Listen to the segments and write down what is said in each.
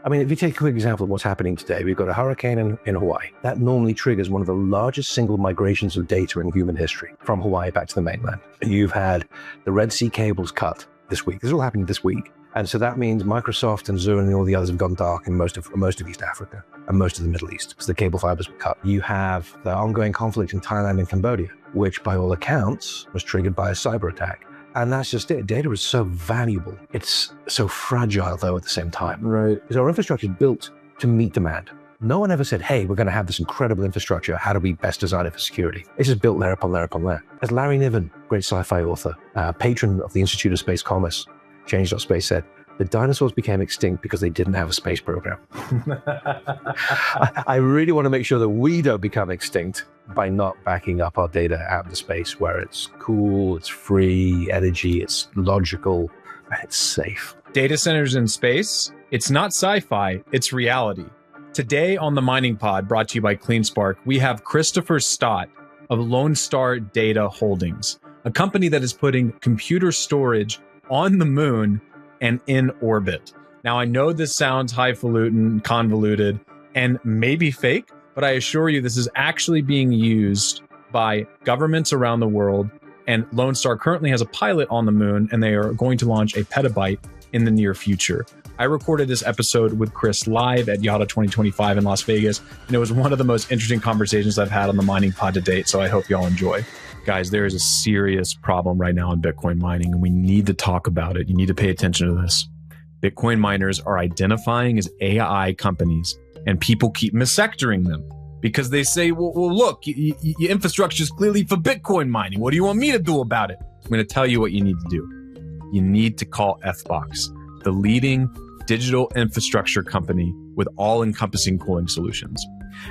I mean, if you take a quick example of what's happening today, we've got a hurricane in Hawaii. That normally triggers one of the largest single migrations of data in human history from Hawaii back to the mainland. You've had the Red Sea cables cut this week. This is all happening this week. And so that means Microsoft and Zoom and all the others have gone dark in most of East Africa and most of the Middle East because the cable fibers were cut. You have the ongoing conflict in Thailand and Cambodia, which by all accounts was triggered by a cyber attack. And that's just it. Data is so valuable. It's so fragile, though, at the same time. Right. Because our infrastructure is built to meet demand. No one ever said, hey, we're going to have this incredible infrastructure. How do we best design it for security? It's just built layer upon layer upon layer. As Larry Niven, great sci-fi author, patron of the Institute of Space Commerce, Change.Space said, the dinosaurs became extinct because they didn't have a space program. I really want to make sure that we don't become extinct by not backing up our data out into space where it's cool, it's free, energy, it's logical, and it's safe. Data centers in space, it's not sci-fi, it's reality. Today on the Mining Pod, brought to you by CleanSpark, we have Christopher Stott of Lonestar Data Holdings, a company that is putting computer storage on the moon and in orbit. Now, I know this sounds highfalutin, convoluted, and maybe fake, but I assure you this is actually being used by governments around the world, and Lonestar currently has a pilot on the moon, and they are going to launch a petabyte in the near future. I recorded this episode with Chris live at Yada 2025 in Las Vegas, and it was one of the most interesting conversations I've had on the Mining Pod to date, so I hope y'all enjoy. Guys, there is a serious problem right now in Bitcoin mining, and we need to talk about it. You need to pay attention to this. Bitcoin miners are identifying as AI companies, and people keep missectoring them because they say, well look, your infrastructure is clearly for Bitcoin mining. What do you want me to do about it? I'm going to tell you what you need to do. You need to call FBox, the leading digital infrastructure company with all-encompassing cooling solutions.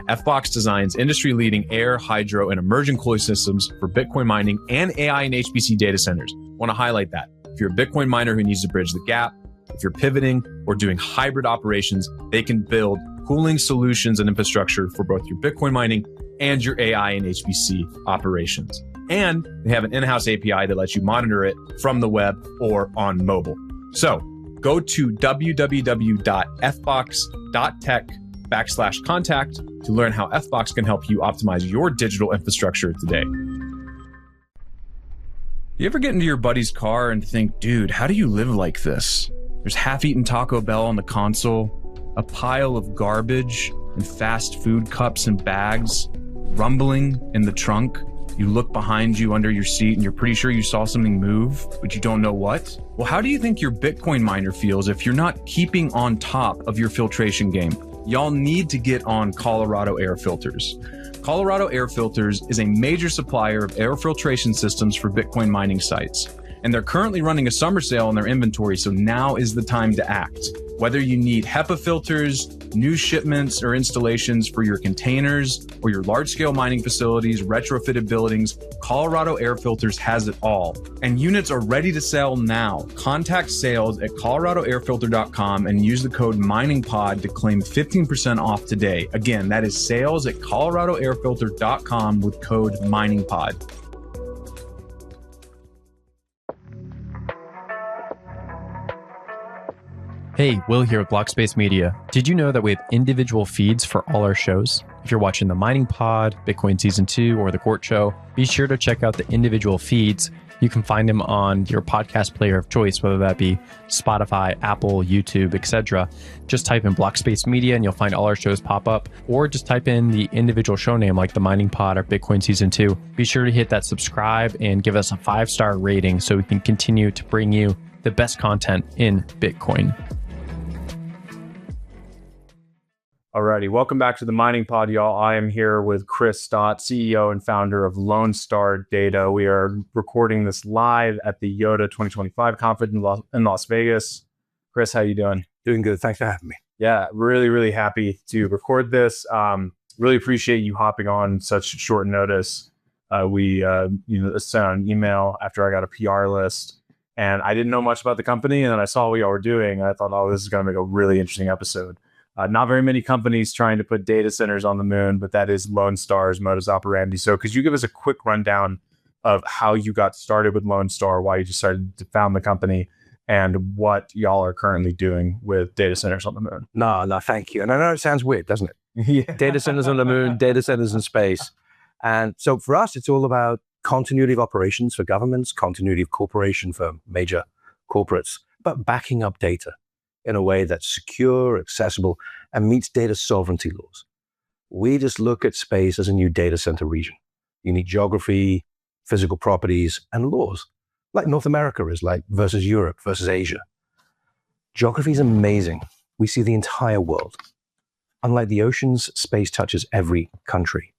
FBox designs industry-leading air, hydro, and immersion cooling systems for Bitcoin mining and AI and HPC data centers. I want to highlight that. If you're a Bitcoin miner who needs to bridge the gap, if you're pivoting or doing hybrid operations, they can build cooling solutions and infrastructure for both your Bitcoin mining and your AI and HPC operations. And they have an in-house API that lets you monitor it from the web or on mobile. So go to www.fbox.tech/contact to learn how FBox can help you optimize your digital infrastructure today. You ever get into your buddy's car and think, dude, how do you live like this? There's half-eaten Taco Bell on the console, a pile of garbage and fast food cups and bags, rumbling in the trunk. You look behind you under your seat and you're pretty sure you saw something move, but you don't know what? Well, how do you think your Bitcoin miner feels if you're not keeping on top of your filtration game? Y'all need to get on Colorado Air Filters. Colorado Air Filters is a major supplier of air filtration systems for Bitcoin mining sites. And they're currently running a summer sale on their inventory, so now is the time to act. Whether you need HEPA filters, new shipments or installations for your containers or your large-scale mining facilities, retrofitted buildings, Colorado Air Filters has it all. And units are ready to sell now. Contact sales at coloradoairfilter.com and use the code MININGPOD to claim 15% off today. Again, that is sales at coloradoairfilter.com with code MININGPOD. Hey, Will here with Blockspace Media. Did you know that we have individual feeds for all our shows? If you're watching the Mining Pod, Bitcoin Season 2, or the Court Show, be sure to check out the individual feeds. You can find them on your podcast player of choice, whether that be Spotify, Apple, YouTube, etc. Just type in Blockspace Media and you'll find all our shows pop up, or just type in the individual show name like the Mining Pod or Bitcoin Season 2. Be sure to hit that subscribe and give us a 5-star rating so we can continue to bring you the best content in Bitcoin. Alrighty, welcome back to the Mining Pod, y'all. I am here with Chris Stott, CEO and founder of Lonestar Data. We are recording this live at the Yoda 2025 conference in Las Vegas. Chris, how you doing? Doing good. Thanks for having me. Yeah, really happy to record this. Really appreciate you hopping on such short notice. We sent out an email after I got a PR list, and I didn't know much about the company, and then I saw what y'all were doing, and I thought, oh, this is going to make a really interesting episode. Not very many companies trying to put data centers on the moon, but that is Lonestar's modus operandi. So could you give us a quick rundown of how you got started with Lonestar, why you decided to found the company, and what y'all are currently doing with data centers on the moon. No, thank you. And I know it sounds weird, doesn't it? Yeah. Data centers on the moon, data centers in space. And so for us, it's all about continuity of operations for governments, continuity of corporation for major corporates, but backing up data in a way that's secure, accessible, and meets data sovereignty laws. We just look at space as a new data center region. You need geography, physical properties, and laws, like North America is, like versus Europe versus Asia. Geography is amazing. We see the entire world. Unlike the oceans, space touches every country.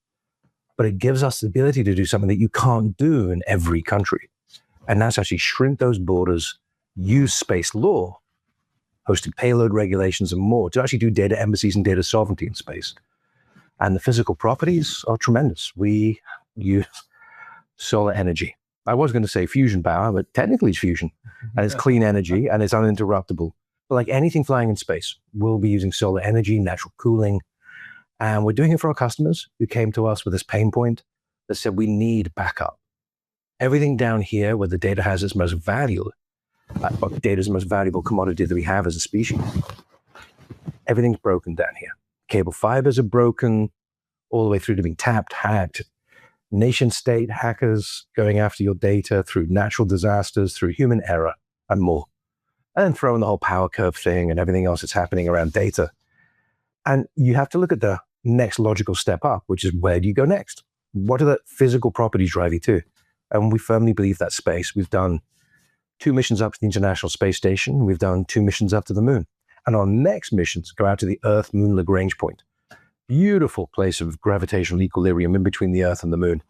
But it gives us the ability to do something that you can't do in every country. And that's actually shrink those borders, use space law, hosted payload regulations and more to actually do data embassies and data sovereignty in space. And the physical properties are tremendous. We use solar energy. I was going to say fusion power, but technically it's fusion. And it's clean energy and it's uninterruptible. But like anything flying in space, we'll be using solar energy, natural cooling. And we're doing it for our customers who came to us with this pain point that said we need backup. Everything down here where the data has its most value, data is the most valuable commodity that we have as a species. Everything's broken down here. Cable fibers are broken all the way through to being tapped, hacked. Nation state hackers going after your data through natural disasters, through human error and more. And then throw in the whole power curve thing and everything else that's happening around data. And you have to look at the next logical step up, which is where do you go next? What are the physical properties drive you to? And we firmly believe that space. We've done 2 missions up to the International Space Station. We've done 2 missions up to the moon. And our next missions go out to the Earth-Moon Lagrange point. Beautiful place of gravitational equilibrium in between the Earth and the moon,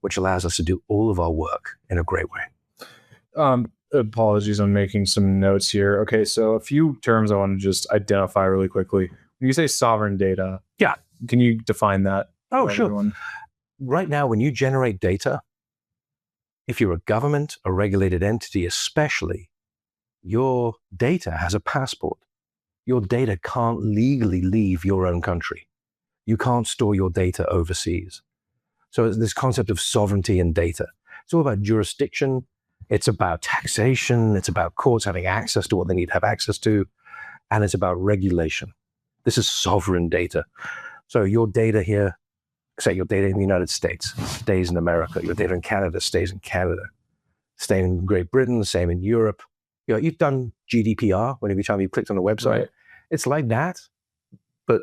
which allows us to do all of our work in a great way. Apologies, I'm making some notes here. Okay, so a few terms I want to just identify really quickly. When you say sovereign data, Yeah. Can you define that? Oh, for sure. everyone? Right now, when you generate data, if you're a government, a regulated entity especially, your data has a passport. Your data can't legally leave your own country. You can't store your data overseas. So it's this concept of sovereignty in data. It's all about jurisdiction. It's about taxation. It's about courts having access to what they need to have access to. And it's about regulation. This is sovereign data. So your data here, say your data in the United States stays in America. Your data in Canada stays in Canada. Staying in Great Britain, the same in Europe. You know, you've done GDPR when every time you clicked on a website. Right. It's like that, but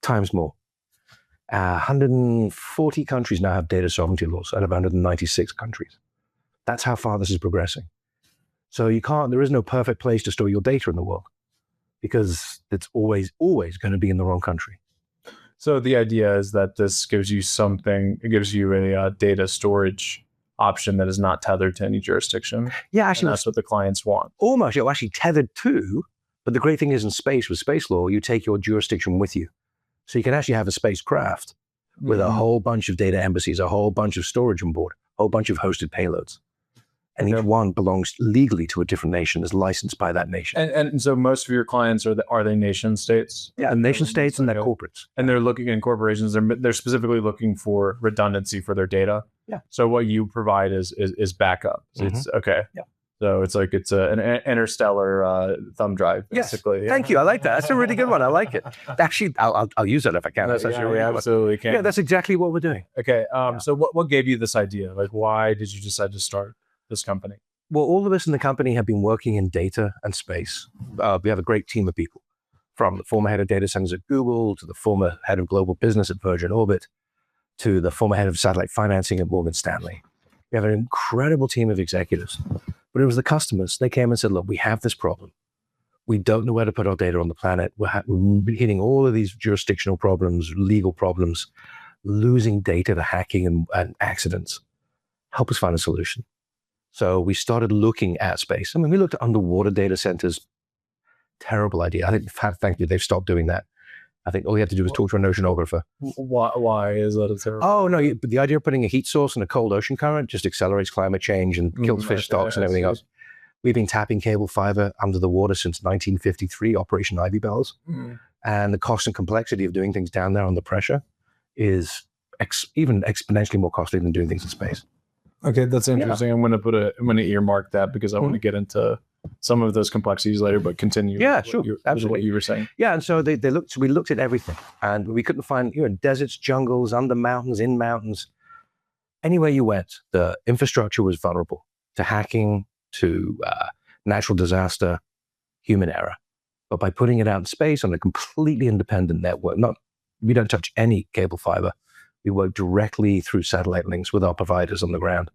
times more. 140 countries now have data sovereignty laws out of 196 countries. That's how far this is progressing. So there is no perfect place to store your data in the world because it's always going to be in the wrong country. So the idea is that this gives you it gives you a data storage option that is not tethered to any jurisdiction. Yeah, actually, and that's what the clients want. Almost, you're actually tethered to, but the great thing is in space, with space law, you take your jurisdiction with you. So you can actually have a spacecraft with a whole bunch of data embassies, a whole bunch of storage on board, a whole bunch of hosted payloads. And each one belongs legally to a different nation, is licensed by that nation. And so most of your clients are they nation states? Yeah, nation states and their corporates. And they're looking in corporations. They're specifically looking for redundancy for their data. Yeah. So what you provide is backup. So it's okay. Yeah. So it's like an interstellar thumb drive, basically. Yes. Thank you. I like that. That's a really good one. I like it. Actually, I'll use that if I can. That's actually we absolutely can. Yeah, that's exactly what we're doing. Okay. So what gave you this idea? Like, why did you decide to start this company? Well, all of us in the company have been working in data and space. We have a great team of people, from the former head of data centers at Google to the former head of global business at Virgin Orbit to the former head of satellite financing at Morgan Stanley. We have an incredible team of executives. But it was the customers. They came and said, look, we have this problem. We don't know where to put our data on the planet. We're hitting all of these jurisdictional problems, legal problems, losing data to hacking and accidents. Help us find a solution. So we started looking at space. I mean, we looked at underwater data centers. Terrible idea. I think, thankfully, they've stopped doing that. I think all you have to do is talk to an oceanographer. Why is that a terrible? Oh, no, but the idea of putting a heat source in a cold ocean current just accelerates climate change and kills fish stocks and everything else. We've been tapping cable fiber under the water since 1953, Operation Ivy Bells. And the cost and complexity of doing things down there under pressure is even exponentially more costly than doing things in space. Okay, that's interesting. I'm going to earmark that because I want to get into some of those complexities later, but continue. Yeah, sure. Absolutely. What you were saying. Yeah, and so we looked at everything, and we couldn't find, deserts, jungles, under mountains, in mountains. Anywhere you went, the infrastructure was vulnerable to hacking, to natural disaster, human error. But by putting it out in space on a completely independent network, we don't touch any cable fiber. We work directly through satellite links with our providers on the ground.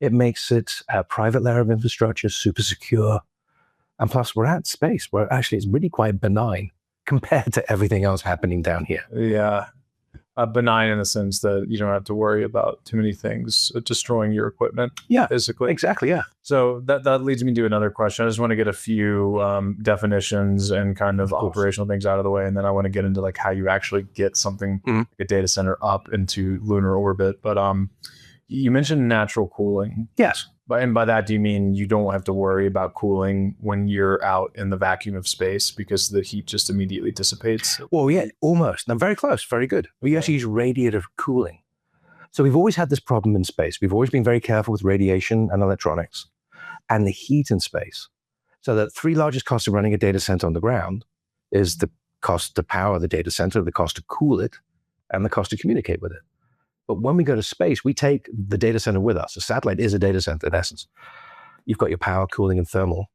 It makes it a private layer of infrastructure, super secure. And plus, we're at space, where actually it's really quite benign compared to everything else happening down here. Yeah. Benign in the sense that you don't have to worry about too many things destroying your equipment. Yeah, physically. Exactly. Yeah. So that leads me to another question. I just want to get a few definitions and kind of operational things out of the way, and then I want to get into like how you actually get something like a data center up into lunar orbit. But you mentioned natural cooling. Yes. And by that, do you mean you don't have to worry about cooling when you're out in the vacuum of space because the heat just immediately dissipates? Well, yeah, almost. I'm very close. Very good. We actually use radiative cooling. So we've always had this problem in space. We've always been very careful with radiation and electronics and the heat in space. So the three largest costs of running a data center on the ground is the cost to power the data center, the cost to cool it, and the cost to communicate with it. But when we go to space, we take the data center with us. A satellite is a data center in essence. You've got your power, cooling, and thermal,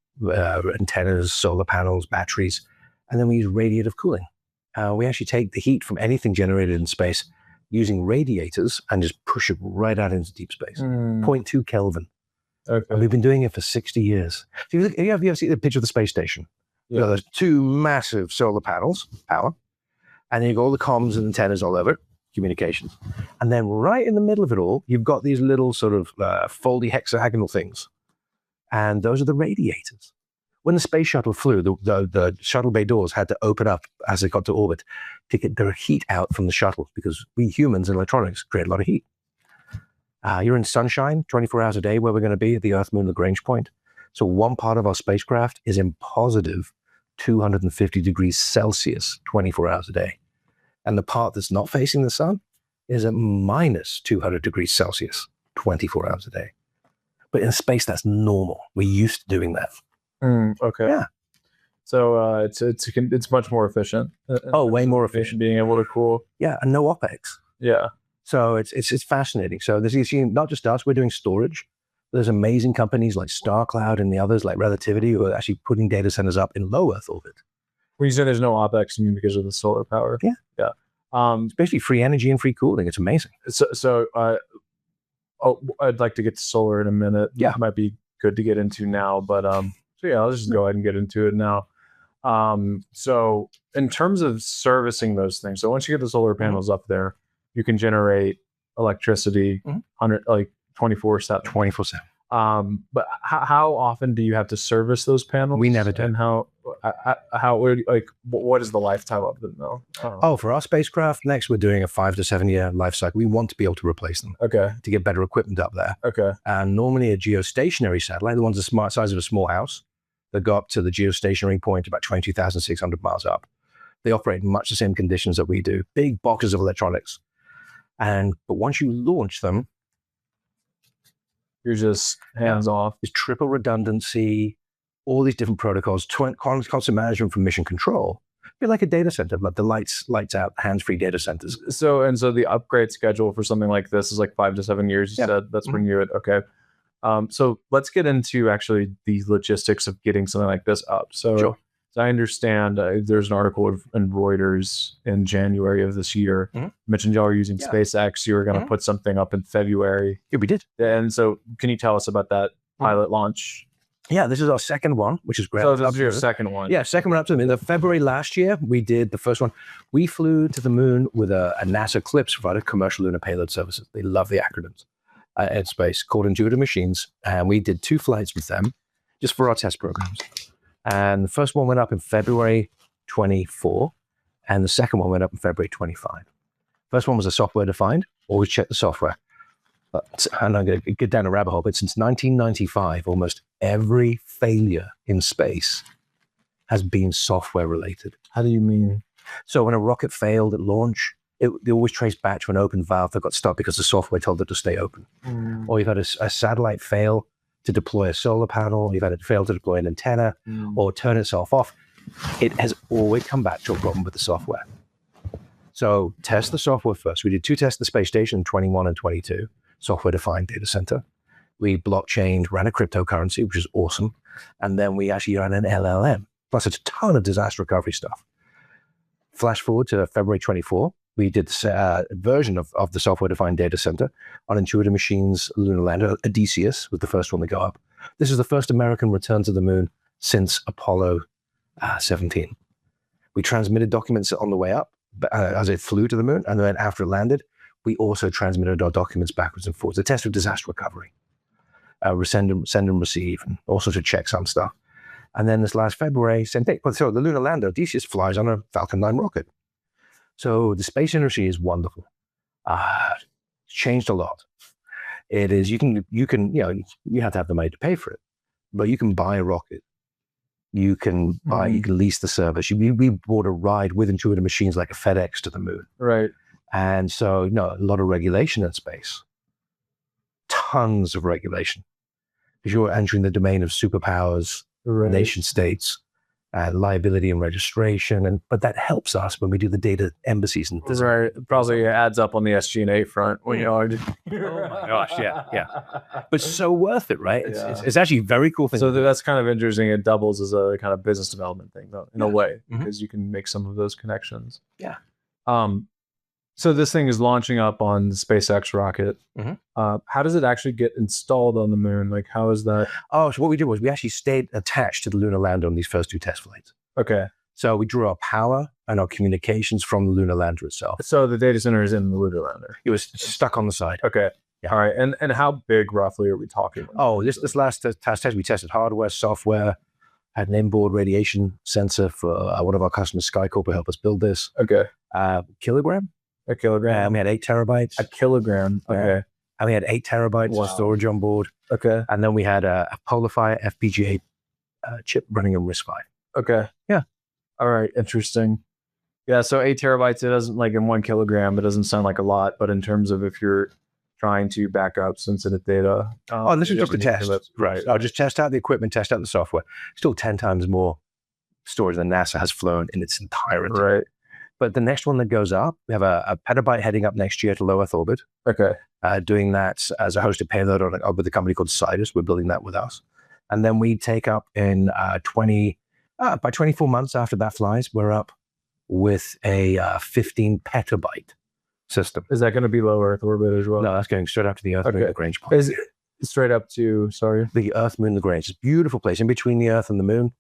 antennas, solar panels, batteries, and then we use radiative cooling. We actually take the heat from anything generated in space using radiators and just push it right out into deep space. 0.2 Kelvin. Okay. And we've been doing it for 60 years. So have you ever seen the picture of the space station? Yeah. There's two massive solar panels, power, and then you've got all the comms and antennas all over it. Communications. And then right in the middle of it all, you've got these little sort of foldy hexagonal things. And those are the radiators. When the space shuttle flew, the shuttle bay doors had to open up as it got to orbit to get the heat out from the shuttle because we humans and electronics create a lot of heat. You're in sunshine 24 hours a day where we're going to be at the Earth-Moon Lagrange point. So one part of our spacecraft is in positive 250 degrees Celsius 24 hours a day. And the part that's not facing the sun is at minus 200 degrees Celsius, 24 hours a day. But in space, that's normal. We're used to doing that. Okay. Yeah. So it's much more efficient. Way more efficient. Being able to cool. Yeah, and no OpEx. Yeah. So it's fascinating. So there's not just us. We're doing storage. There's amazing companies like StarCloud and the others like Relativity who are actually putting data centers up in low Earth orbit. When you say there's no OpEx, you mean because of the solar power? Yeah. Yeah. It's basically free energy and free cooling. It's amazing. So I'd like to get to solar in a minute. Yeah. It might be good to get into now, but so yeah, let's just go ahead and get into it now. So in terms of servicing those things, so once you get the solar panels up there, you can generate electricity 24/7. 24/7. But how often do you have to service those panels? We never do. And what is the lifetime of them though? For our spacecraft, next we're doing a 5 to 7 year life cycle. We want to be able to replace them. Okay. To get better equipment up there. Okay. And normally a geostationary satellite, the ones the smart size of a small house, that go up to the geostationary point about 22,600 miles up. They operate in much the same conditions that we do. Big boxes of electronics. But once you launch them, you're just hands off. There's triple redundancy, all these different protocols, constant management from mission control. Be like a data center, like the lights out, hands-free data centers. So the upgrade schedule for something like this is like 5 to 7 years. You said that's when you're at. Okay. So let's get into actually the logistics of getting something like this up. So, Sure. As I understand, there's an article in Reuters in January of this year. Mentioned y'all are using SpaceX. You were going to put something up in February. Yeah, we did. And so can you tell us about that pilot launch? Yeah, this is our second one, which is great. So this is your second one. Yeah, second one up to the moon. In February last year, we did the first one. We flew to the moon with a NASA CLPS provider, Commercial Lunar Payload Services. They love the acronyms in space, called Intuitive Machines. And we did 2 flights with them just for our test programs. And the first one went up in February 24, and the second one went up in February 25. First one was a software defined. Always check the software. But, and I'm going to get down a rabbit hole, but since 1995, almost every failure in space has been software related. How do you mean? So when a rocket failed at launch, they always trace back to an open valve that got stuck because the software told it to stay open. Or you've had a satellite fail to deploy a solar panel, you've had it fail to deploy an antenna or turn itself off. It has always come back to a problem with the software. So test the software first. We did 2 tests of the space station in 21 and 22, software-defined data center. We blockchained, ran a cryptocurrency, which is awesome. And then we actually ran an LLM, plus a ton of disaster recovery stuff. Flash forward to February 24, we did a version of the software-defined data center on Intuitive Machines' Lunar lander. Odysseus was the first one to go up. This is the first American return to the moon since Apollo 17. We transmitted documents on the way up as it flew to the moon, and then after it landed, we also transmitted our documents backwards and forwards. A test of disaster recovery, send and receive, and all sorts of checksum stuff. And then this last February, same thing. So the lunar lander, Odysseus, flies on a Falcon 9 rocket. So the space industry is wonderful. It's changed a lot. It is, you have to have the money to pay for it, but you can buy a rocket. You can buy, you can lease the service. We bought a ride with Intuitive Machines like a FedEx to the moon. Right. And so, a lot of regulation in space. Tons of regulation. Because you're entering the domain of superpowers, nation states, liability and registration. But that helps us when we do the data embassies. And right. It probably adds up on the SG&A front when you are. Oh my gosh, yeah. But so worth it, right? It's actually a very cool thing. So that's kind of interesting. It doubles as a kind of business development thing, though, in a way, because you can make some of those connections. Yeah. So this thing is launching up on the SpaceX rocket. How does it actually get installed on the moon? Like, how is that? Oh, so what we did was we actually stayed attached to the lunar lander on these first 2 test flights. Okay. So we drew our power and our communications from the lunar lander itself. So the data center is in the lunar lander. It was stuck on the side. Okay. Yeah. All right. And how big roughly are we talking about? Oh, this last test, we tested hardware, software, had an inboard radiation sensor for one of our customers, SkyCorp, who helped us build this. Okay. Kilogram? A kilogram? And we had 8 terabytes. A kilogram. Okay. And we had 8 terabytes of storage on board. Okay. And then we had a PolarFire FPGA chip running on RISC-V. Okay. Yeah. All right. Interesting. Yeah. So 8 terabytes, it doesn't, like in 1 kilogram, it doesn't sound like a lot, but in terms of if you're trying to back up sensitive data. This is just a test. Right. I'll just test out the equipment, test out the software. Still 10 times more storage than NASA has flown in its entirety. Right. But the next one that goes up, we have a petabyte heading up next year to low Earth orbit. Okay. Doing that as a hosted payload with a company called Sidus. We're building that with us. And then we take up in by 24 months after that flies, we're up with a 15 petabyte system. Is that going to be low Earth orbit as well? No, that's going straight up to the Earth Moon Lagrange point. Is it straight up to, the Earth Moon Lagrange. It's a beautiful place in between the Earth and the Moon,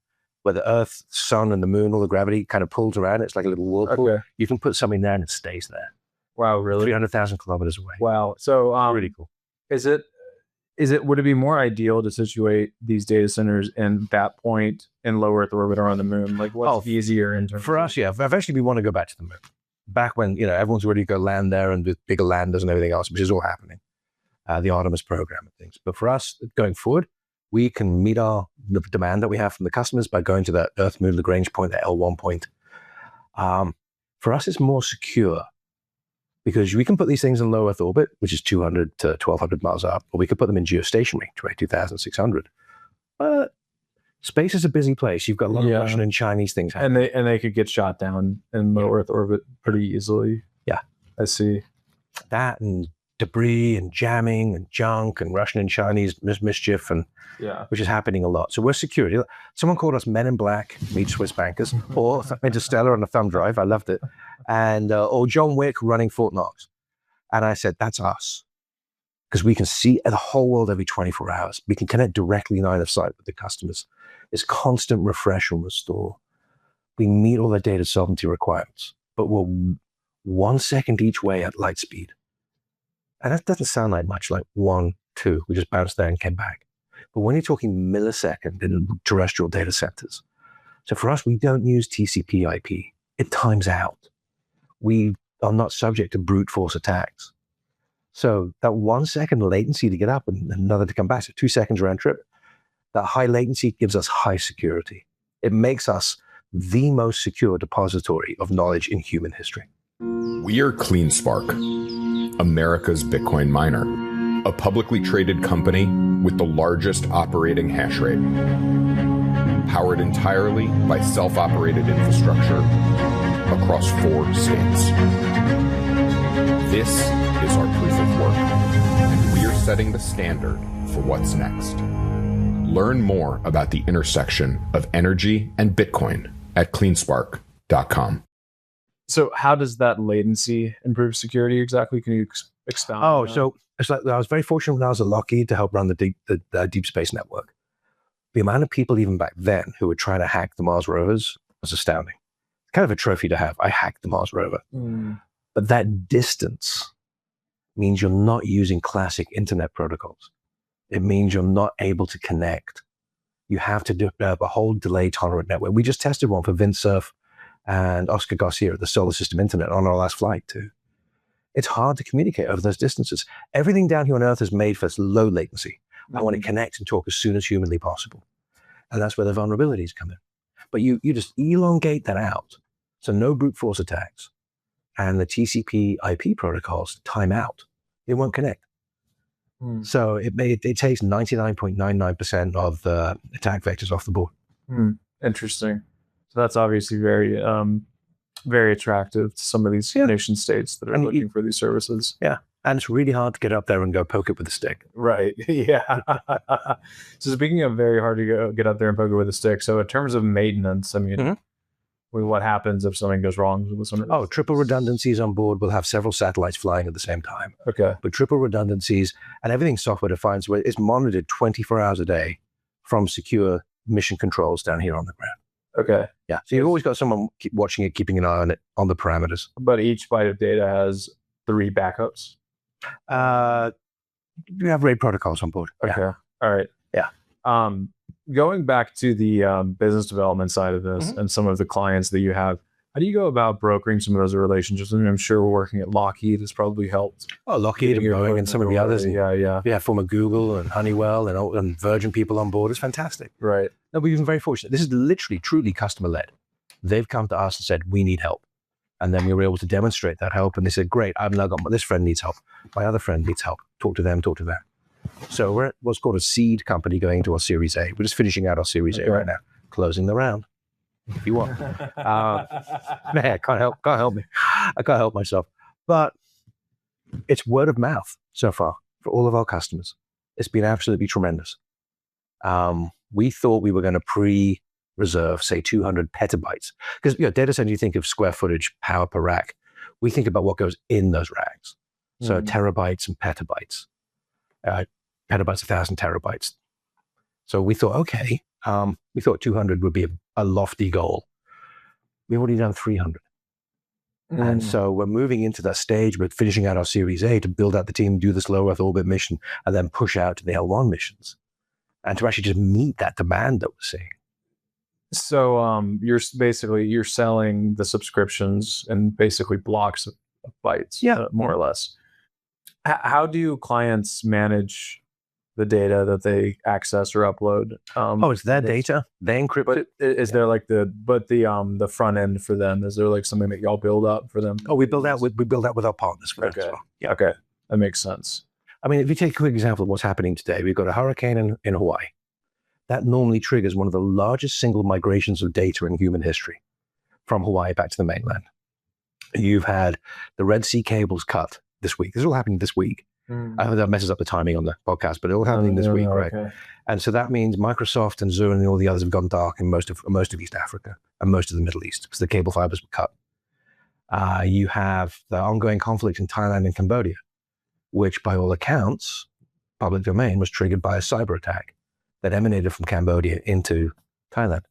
where the Earth, sun, and the Moon, all the gravity kind of pulls around. It's like a little whirlpool. Okay. You can put something there and it stays there. Wow, really? 300,000 kilometers away. Wow. So really cool. Would it be more ideal to situate these data centers in that point in low Earth orbit or on the moon? Like, what's easier in terms for us? Yeah, eventually we want to go back to the moon. Back when everyone's ready to go land there and with bigger landers and everything else, which is all happening. The Artemis program and things. But for us, going forward, we can meet the demand that we have from the customers by going to that Earth Moon Lagrange point, that L1 point. For us, it's more secure because we can put these things in low Earth orbit, which is 200 to 1,200 miles up, or we could put them in geostationary, 2,600. But space is a busy place. You've got a lot of Russian and Chinese things happening. And they could get shot down in low Earth orbit pretty easily. Yeah. I see. That and debris and jamming and junk and Russian and Chinese mischief, and which is happening a lot. So we're security. Someone called us Men in Black meet Swiss bankers, or Interstellar on a thumb drive. I loved it. And or John Wick running Fort Knox. And I said, that's us. Because we can see the whole world every 24 hours. We can connect directly line of sight with the customers. It's constant refresh and restore. We meet all the data sovereignty requirements, but we're 1 second each way at light speed. And that doesn't sound like much, like 1, 2. We just bounced there and came back. But when you're talking millisecond in terrestrial data centers, so for us, we don't use TCP IP. It times out. We are not subject to brute force attacks. So that 1 second latency to get up and another to come back, so 2 seconds round trip, that high latency gives us high security. It makes us the most secure depository of knowledge in human history. We are CleanSpark, America's Bitcoin miner, a publicly traded company with the largest operating hash rate, powered entirely by self-operated infrastructure across 4 states. This is our proof of work, and we are setting the standard for what's next. Learn more about the intersection of energy and Bitcoin at cleanspark.com. So how does that latency improve security exactly? Can you expound? Oh, on that? so it's like I was very fortunate when I was at Lockheed to help run the deep space network. The amount of people even back then who were trying to hack the Mars rovers was astounding. It's kind of a trophy to have. I hacked the Mars rover. But that distance means you're not using classic internet protocols. It means you're not able to connect. You have to develop a whole delay tolerant network. We just tested one for Vint Cerf and Oscar Garcia at the Solar System Internet on our last flight too. It's hard to communicate over those distances. Everything down here on Earth is made for low latency. I want to connect and talk as soon as humanly possible. And that's where the vulnerabilities come in. But you just elongate that out. So no brute force attacks. And the TCP IP protocols time out. It won't connect. So it takes 99.99% of the attack vectors off the board. Interesting. So that's obviously very very attractive to some of these nation states that are looking for these services. Yeah. And it's really hard to get up there and go poke it with a stick. Right. Yeah. So speaking of very hard to go get up there and poke it with a stick, so in terms of maintenance, I mean, what happens if something goes wrong with something? Oh, triple redundancies on board. We'll have several satellites flying at the same time. Okay. But triple redundancies and everything's software defined, so it's monitored 24 hours a day from secure mission controls down here on the ground. Okay. Yeah. So you've always got someone watching it, keeping an eye on it, on the parameters. But each byte of data has 3 backups. You have RAID protocols on board. Okay. Yeah. All right. Yeah. Going back to the business development side of this and some of the clients that you have, how do you go about brokering some of those relationships? I mean, I'm sure working at Lockheed has probably helped. Oh, Lockheed and Boeing and some of the others. Yeah. Former Google and Honeywell and Virgin people on board. It's fantastic. Right. No, we've been very fortunate. This is literally, truly customer-led. They've come to us and said, we need help. And then we were able to demonstrate that help. And they said, great, I've now got this friend needs help. My other friend needs help. Talk to them. So we're at what's called a seed company going into our Series A. We're just finishing out our Series A right now, closing the round, if you want. Man, can't help me. I can't help myself. But it's word of mouth so far for all of our customers. It's been absolutely tremendous. We thought we were going to pre-reserve, say, 200 petabytes. Because data center, you think of square footage, power per rack. We think about what goes in those racks. So terabytes and petabytes. Petabytes, 1,000 terabytes. So we thought, okay, we thought 200 would be a lofty goal. We've already done 300. And so we're moving into that stage. We're finishing out our Series A to build out the team, do this low Earth orbit mission, and then push out to the L1 missions. And to actually just meet that demand that we're seeing. So you're selling the subscriptions and basically blocks of bytes, more or less. How do clients manage the data that they access or upload? It's their data. They encrypt it. Is there like the front end for them? Is there like something that y'all build up for them? Oh, we build out with our partners for that as well. Yeah. Okay. That makes sense. I mean, if you take a quick example of what's happening today, we've got a hurricane in Hawaii. That normally triggers one of the largest single migrations of data in human history from Hawaii back to the mainland. You've had the Red Sea cables cut this week. This is all happening this week. I hope that messes up the timing on the podcast, but it's all happening this week, right? Okay. And so that means Microsoft and Zoom and all the others have gone dark in most of East Africa and most of the Middle East because the cable fibers were cut. You have the ongoing conflict in Thailand and Cambodia, which by all accounts, public domain, was triggered by a cyber attack that emanated from Cambodia into Thailand.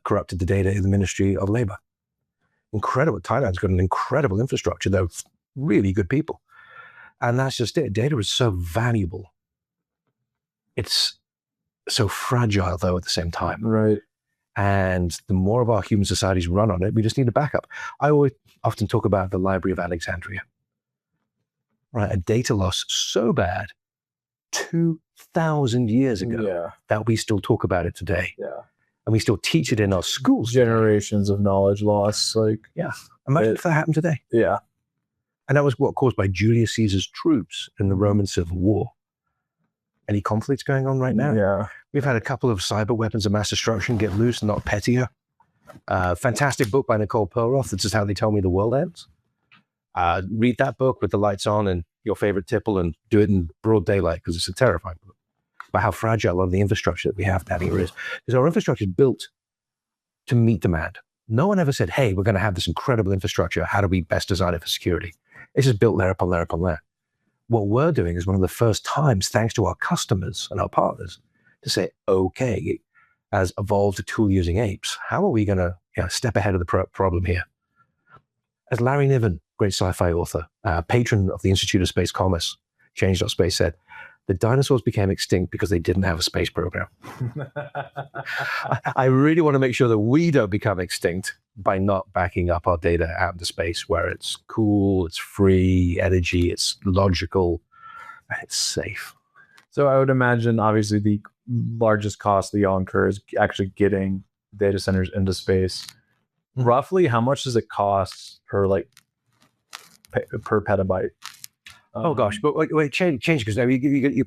Corrupted the data in the Ministry of Labor. Incredible. Thailand's got an incredible infrastructure. They're really good people. And that's just it. Data is so valuable. It's so fragile, though, at the same time. Right. And the more of our human societies run on it, we just need a backup. I always often talk about the Library of Alexandria. Right. A data loss so bad 2,000 years ago that we still talk about it today. Yeah. And we still teach it in our schools. Generations of knowledge loss. Imagine if that happened today. Yeah. And that was what caused by Julius Caesar's troops in the Roman Civil War. any conflicts going on right now. Yeah. We've had a couple of cyber weapons of mass destruction get loose, not pettier. Fantastic book by Nicole Perlroth. This is how they tell me the world ends. Read that book with the lights on and your favorite tipple and do it in broad daylight because it's a terrifying book about how fragile a lot of the infrastructure that we have down here is. Because our infrastructure is built to meet demand. No one ever said, hey, we're going to have this incredible infrastructure. How do we best design it for security? It's just built layer upon layer upon layer. What we're doing is one of the first times, thanks to our customers and our partners, to say, okay, as evolved tool using apes, how are we going to step ahead of the problem here? As Larry Niven, great sci-fi author, patron of the Institute of Space Commerce, Change.Space said, the dinosaurs became extinct because they didn't have a space program. I really want to make sure that we don't become extinct by not backing up our data out into space where it's cool, it's free energy, it's logical, and it's safe. So I would imagine, obviously, the largest cost that y'all incur is actually getting data centers into space. Mm-hmm. Roughly, how much does it cost per petabyte? Oh gosh, but wait, change because now you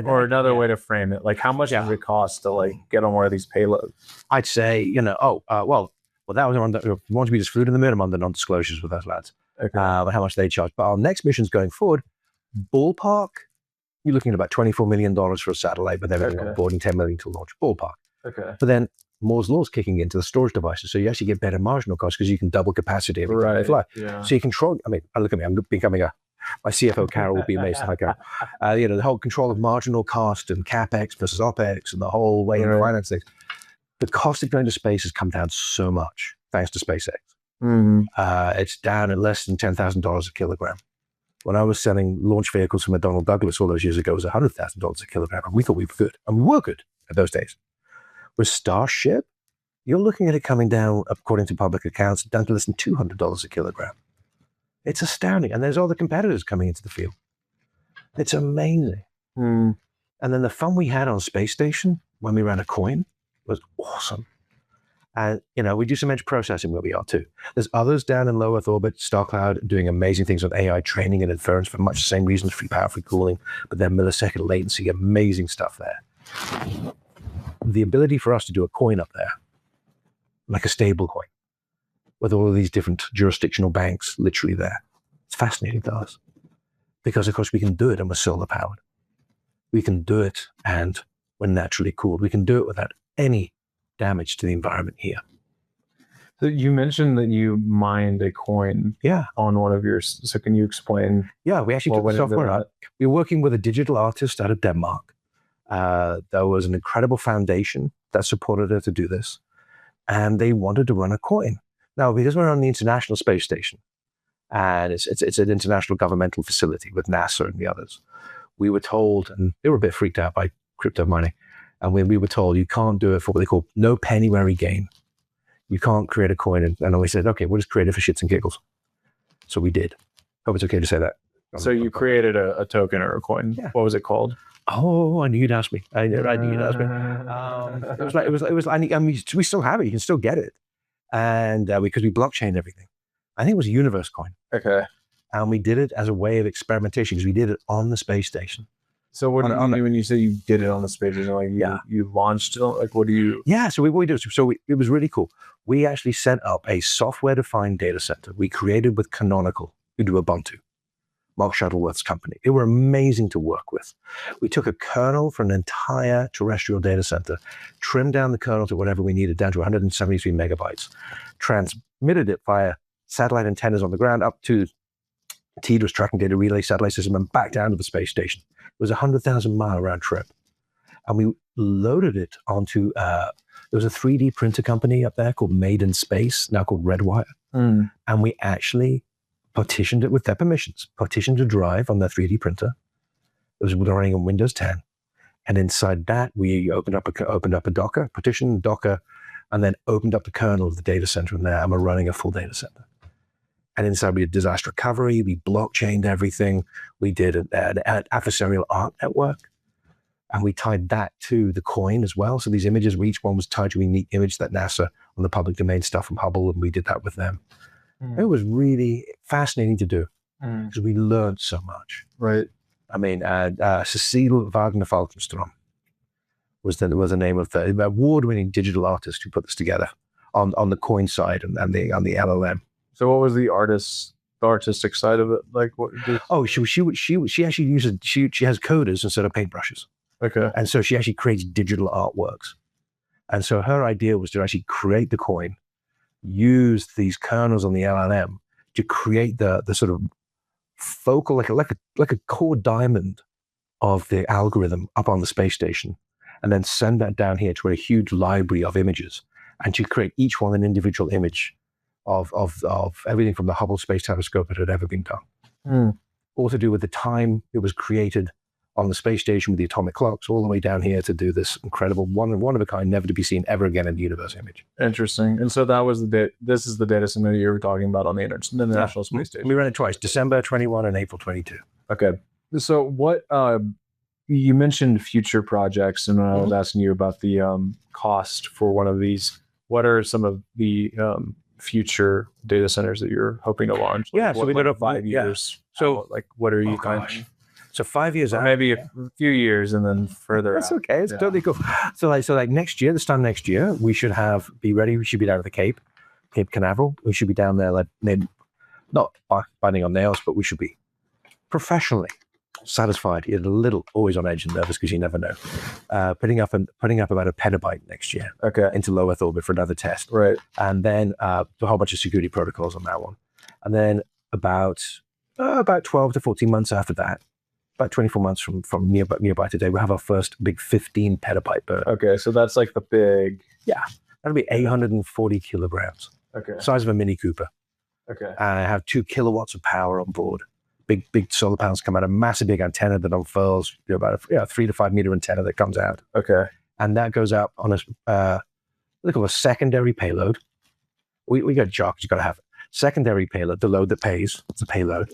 or another way to frame it, like how much does it cost to get on one of these payloads? I'd say well that was on the once we just flew to the moon. I'm on the non-disclosures with those lads. Okay. How much they charge, but our next missions going forward, ballpark, you're looking at about $24 million for a satellite, but then on board and $10 million to launch. Ballpark. Okay. But then Moore's law's kicking into the storage devices, so you actually get better marginal costs because you can double capacity every time you fly. Yeah. So you control. I mean, look at me. I'm becoming my CFO Carol will be amazed. Hi, Carol. The whole control of marginal cost and capex versus opex and the whole way of finance things. The cost of going to space has come down so much thanks to SpaceX. Mm-hmm. It's down at less than $10,000 a kilogram. When I was selling launch vehicles for McDonnell Douglas all those years ago, it was $100,000 a kilogram, and we thought we were good, and we were good at those days. With Starship, you're looking at it coming down, according to public accounts, down to less than $200 a kilogram. It's astounding. And there's all the competitors coming into the field. It's amazing. Mm. And then the fun we had on Space Station when we ran a coin was awesome. And, we do some edge processing where we are too. There's others down in low Earth orbit, StarCloud, doing amazing things with AI training and inference for much the same reasons, free power, free cooling, but then millisecond latency, amazing stuff there. The ability for us to do a coin up there, like a stable coin, with all of these different jurisdictional banks literally there. It's fascinating to us because, of course, we can do it and we're solar powered. We can do it and we're naturally cooled. We can do it without any damage to the environment here. So you mentioned that you mined a coin on one of yours. So can you explain? Yeah, we actually took the software out. We were working with a digital artist out of Denmark. There was an incredible foundation that supported her to do this. And they wanted to run a coin. Now, because we're on the International Space Station, and it's an international governmental facility with NASA and the others, we were told, and they were a bit freaked out by crypto mining, and we were told you can't do it for what they call no pennywary gain. You can't create a coin. And we said, okay, we'll just create it for shits and giggles. So we did. Hope it's okay to say that. So you created a token or a coin. Yeah. What was it called? Oh, I knew you'd ask me. I knew you'd ask me. It was. I mean, we still have it. You can still get it, and because we blockchained everything. I think it was a universe coin. Okay. And we did it as a way of experimentation because we did it on the space station. So what do you mean when you say you did it on the space station? You launched it? Like, what do you? Yeah. So what we did. It was really cool. We actually set up a software-defined data center we created with Canonical, who do Ubuntu. Mark Shuttleworth's company. They were amazing to work with. We took a kernel for an entire terrestrial data center, trimmed down the kernel to whatever we needed, down to 173 megabytes, transmitted it via satellite antennas on the ground up to TDRS tracking data relay satellite system and back down to the space station. It was a 100,000-mile round trip. And we loaded it onto, there was a 3D printer company up there called Made in Space, now called Redwire. Mm. And we actually partitioned it with their permissions, partitioned a drive on their 3D printer. It was running on Windows 10. And inside that, we opened up a Docker, partitioned Docker, and then opened up the kernel of the data center in there, and we're running a full data center. And inside we did disaster recovery, we blockchained everything, we did an adversarial art network, and we tied that to the coin as well. So these images, each one was tied to a unique image that NASA on the public domain stuff from Hubble, and we did that with them. It was really fascinating to do because we learned so much. Right. I mean, Cecile Wagner-Falkenstrom was the name of the award-winning digital artist who put this together on the coin side and on the LLM. So what was the artistic side of it? Like what? She actually uses she has coders instead of paintbrushes, Okay. and so she actually creates digital artworks. And so her idea was to actually create the coin, use these kernels on the LLM to create the sort of focal, like a core diamond of the algorithm up on the space station, and then send that down here to a huge library of images, and to create each one an individual image of everything from the Hubble Space Telescope that had ever been done. All to do with the time it was created on the space station with the atomic clocks, all the way down here to do this incredible one of a kind, never to be seen ever again in the universe image. Interesting. And so that was this is the data center you were talking about on the International Space Station. We ran it twice, December 21 and April 22. Okay. So what you mentioned future projects, and I was asking you about the cost for one of these. What are some of the future data centers that you're hoping to launch? Yeah, so we did 5 years. So like, what are you thinking? So 5 years Or out, maybe a few years, and then further. that's out. okay. It's totally cool. So like next year, this time next year, we should be ready. We should be down at the Cape Canaveral. We should be down there, like not biting on nails, but we should be professionally satisfied. You're a little always on edge and nervous because you never know. Putting up about a petabyte next year. Okay. Into low Earth orbit for another test. Right. And then a whole bunch of security protocols on that one. And then about 12 to 14 months after that, about 24 months from nearby today, we'll have our first big 15 petabyte burn. Okay. So that's like the big. Yeah. That'll be 840 kilograms. Okay. Size of a Mini Cooper. Okay. And I have 2 kilowatts of power on board. Big solar panels come out, a massive big antenna that unfurls, about a 3 to 5 meter antenna that comes out. Okay. And that goes up on a secondary payload. We got jocks, you got to have it. Secondary payload, the load that pays, it's a payload.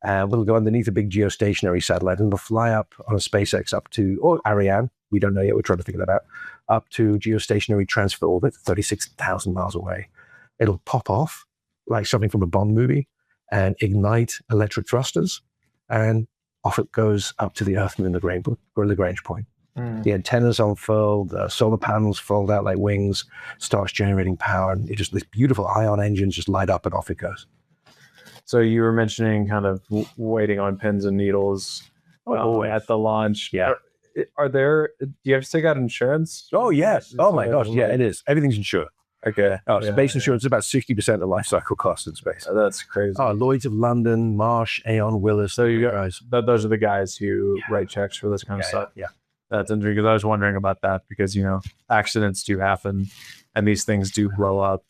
We'll go underneath a big geostationary satellite and we'll fly up on a SpaceX up to, or Ariane, we don't know yet, we're trying to figure that out, up to geostationary transfer orbit, 36,000 miles away. It'll pop off like something from a Bond movie and ignite electric thrusters, and off it goes up to the Earth Moon Lagrange point. The antennas unfurl, the solar panels fold out like wings, starts generating power, and these beautiful ion engines just light up and off it goes. So you were mentioning kind of waiting on pins and needles at the launch. Yeah. Do you have to take out insurance? Oh, yes. Oh, my gosh. Yeah, it is. Everything's insured. Okay. Space insurance is about 60% of the life cycle cost in space. That's crazy. Lloyd's of London, Marsh, Aon, Willis. So you guys. Those are the guys who write checks for this kind of stuff. Yeah. That's interesting because I was wondering about that because, accidents do happen and these things do blow up.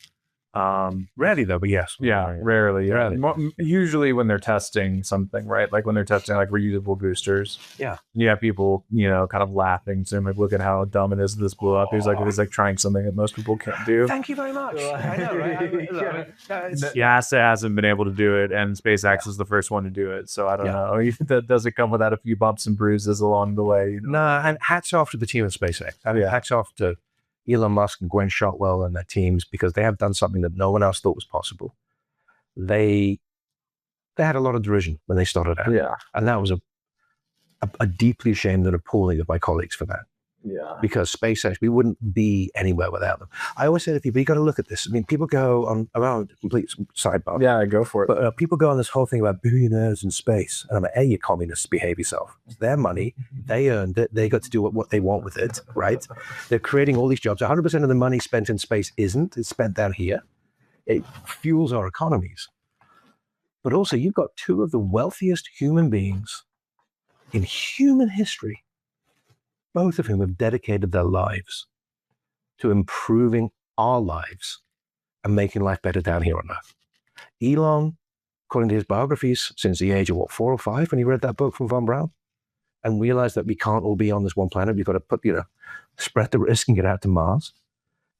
Rarely though, but yes. Yeah, rarely. Rarely. Usually when they're testing something, right? Like when they're testing like reusable boosters. Yeah. You have people, kind of laughing. So like, look at how dumb it is this blew up. He's like trying something that most people can't do. Thank you very much. I know, right? NASA hasn't been able to do it, and SpaceX is the first one to do it. So I don't know. Does it come without a few bumps and bruises along the way? No, and hats off to the team at SpaceX. Hats off to Elon Musk and Gwen Shotwell and their teams, because they have done something that no one else thought was possible. They had a lot of derision when they started out. Yeah. And that was a deeply ashamed and appalling of my colleagues for that. Yeah. Because SpaceX, we wouldn't be anywhere without them. I always say to people, you got to look at this. I mean, people go on around complete sidebar. Yeah, go for it. But people go on this whole thing about billionaires in space. And I'm like, hey, you communists, behave yourself. It's their money. They earned it. They got to do what they want with it, right? They're creating all these jobs. 100% of the money spent in space isn't. It's spent down here. It fuels our economies. But also, you've got two of the wealthiest human beings in human history, both of whom have dedicated their lives to improving our lives and making life better down here on Earth. Elon, according to his biographies, since the age of 4 or 5, when he read that book from Von Braun, and realized that we can't all be on this one planet, we've got to spread the risk and get out to Mars.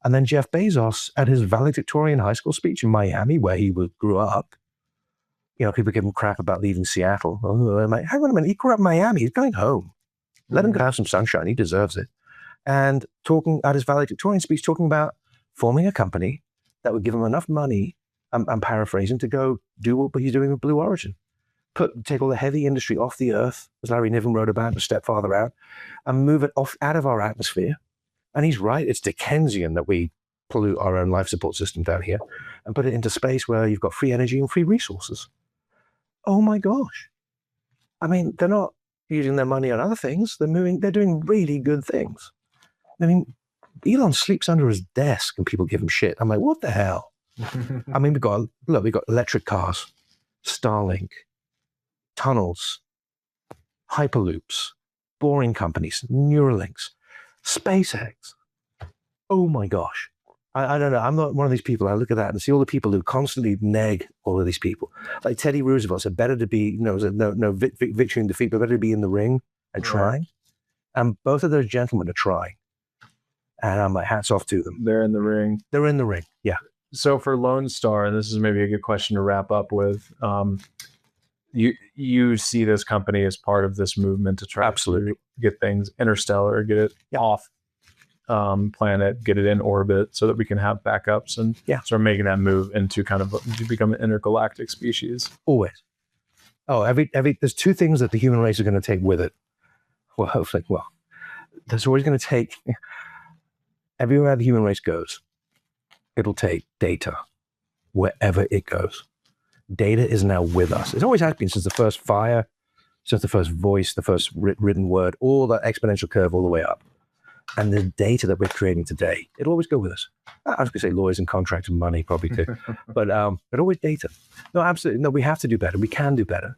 And then Jeff Bezos, at his valedictorian high school speech in Miami, where he grew up, people give him crap about leaving Seattle. Oh, I'm like, hang on a minute, he grew up in Miami, he's going home. Let him have some sunshine. He deserves it. And talking at his valedictorian speech, talking about forming a company that would give him enough money, I'm paraphrasing, to go do what he's doing with Blue Origin. take all the heavy industry off the Earth, as Larry Niven wrote about, a step farther out, and move it off out of our atmosphere. And he's right. It's Dickensian that we pollute our own life support system down here and put it into space where you've got free energy and free resources. Oh my gosh. I mean, they're not using their money on other things. They're doing really good things. I mean, Elon sleeps under his desk and people give him shit. I'm like, what the hell? I mean, we've got electric cars, Starlink, tunnels, hyperloops, boring companies, Neuralinks, SpaceX. Oh my gosh. I don't know. I'm not one of these people. I look at that and see all the people who constantly neg all of these people. Like Teddy Roosevelt said, better to be, no victory and defeat, but better to be in the ring and trying. And both of those gentlemen are trying. And I'm like, hats off to them. They're in the ring. They're in the ring. Yeah. So for Lonestar, and this is maybe a good question to wrap up with, you see this company as part of this movement to try to get things interstellar, get it off planet, get it in orbit so that we can have backups and start making that move into kind of to become an intergalactic species. Always. Oh, there's two things that the human race is going to take with it. Well, there's always going to take, everywhere the human race goes, it'll take data wherever it goes. Data is now with us. It's always has been since the first fire, since the first voice, the first written word, all that exponential curve all the way up. And the data that we're creating today, it'll always go with us. I was going to say lawyers and contracts and money probably too, but always data. No, absolutely. No, we have to do better. We can do better.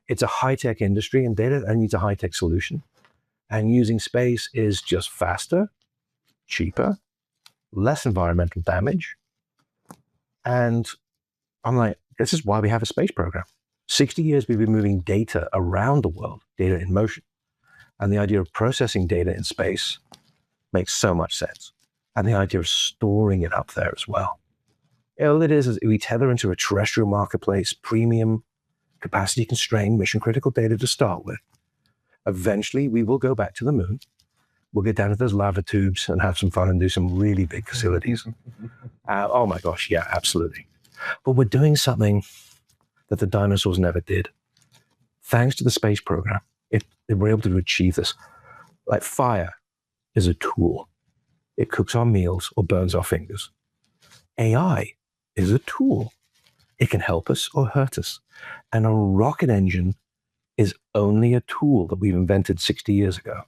It's a high-tech industry and data needs a high-tech solution. And using space is just faster, cheaper, less environmental damage. And I'm like, this is why we have a space program. 60 years we've been moving data around the world, data in motion. And the idea of processing data in space makes so much sense. And the idea of storing it up there as well. All it is we tether into a terrestrial marketplace, premium, capacity constrained, mission critical data to start with. Eventually we will go back to the moon. We'll get down to those lava tubes and have some fun and do some really big facilities. Oh my gosh, yeah, absolutely. But we're doing something that the dinosaurs never did. Thanks to the space program, we're able to achieve this. Like fire is a tool. It cooks our meals or burns our fingers. AI is a tool. It can help us or hurt us. And a rocket engine is only a tool that we've invented 60 years ago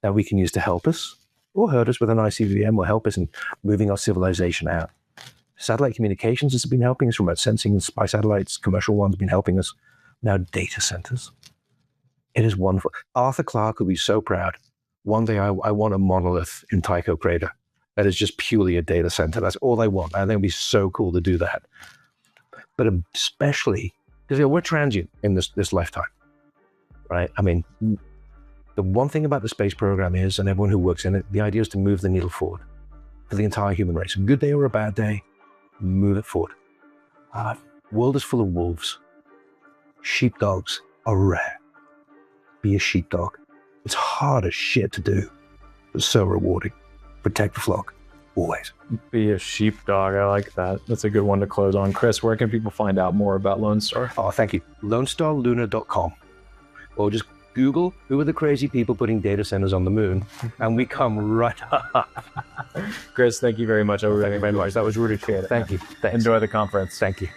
that we can use to help us or hurt us with an ICBM or help us in moving our civilization out. Satellite communications has been helping us, remote sensing by satellites, commercial ones have been helping us. Now data centers. It is wonderful. Arthur Clarke would be so proud. One day I want a monolith in Tycho Crater that is just purely a data center. That's all I want. I think it'd be so cool to do that. But especially, because we're transient in this lifetime, right? I mean, the one thing about the space program is, and everyone who works in it, the idea is to move the needle forward for the entire human race. A good day or a bad day, move it forward. World is full of wolves. Sheepdogs are rare. Be a sheepdog. It's hard as shit to do, but so rewarding. Protect the flock, always. Be a sheepdog. I like that. That's a good one to close on. Chris, where can people find out more about Lonestar? Oh, thank you. LonestarLunar.com. Or just Google who are the crazy people putting data centers on the moon, and we come right up. Chris, thank you very much. That was really That was really cool. Thank you. Thanks. Enjoy the conference. Thank you.